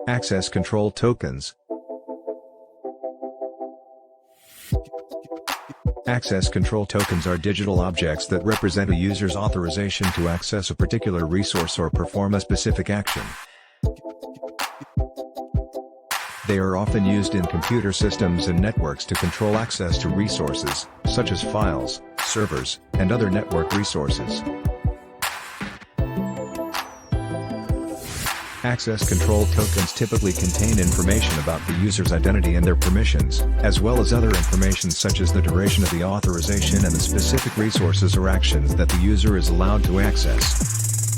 Access control tokens. Access control tokens are digital objects that represent a user's authorization to access a particular resource or perform a specific action. They are often used in computer systems and networks to control access to resources, such as files, servers, and other network resources. Access control tokens typically contain information about the user's identity and their permissions, as well as other information such as the duration of the authorization and the specific resources or actions that the user is allowed to access.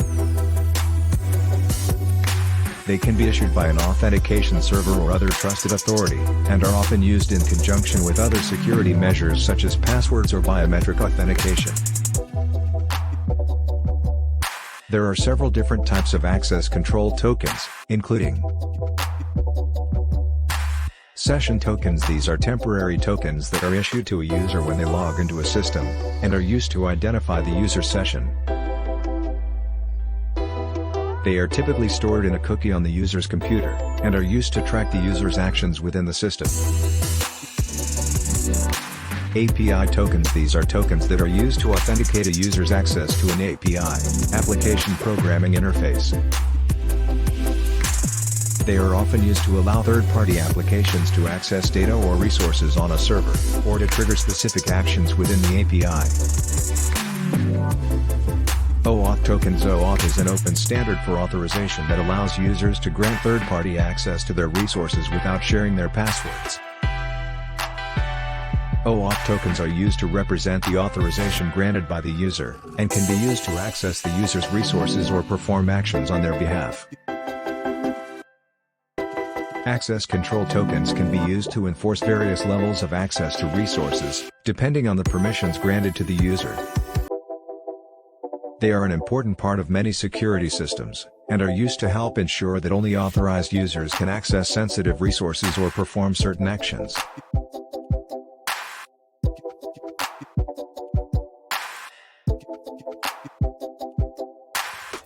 They can be issued by an authentication server or other trusted authority, and are often used in conjunction with other security measures such as passwords or biometric authentication. There are several different types of access control tokens, including session tokens. These are temporary tokens that are issued to a user when they log into a system, and are used to identify the user session. They are typically stored in a cookie on the user's computer, and are used to track the user's actions within the system. API tokens. These are tokens that are used to authenticate a user's access to an API, application programming interface. They are often used to allow third-party applications to access data or resources on a server, or to trigger specific actions within the API. OAuth tokens. OAuth is an open standard for authorization that allows users to grant third-party access to their resources without sharing their passwords. OAuth tokens are used to represent the authorization granted by the user, and can be used to access the user's resources or perform actions on their behalf. Access control tokens can be used to enforce various levels of access to resources, depending on the permissions granted to the user. They are an important part of many security systems, and are used to help ensure that only authorized users can access sensitive resources or perform certain actions.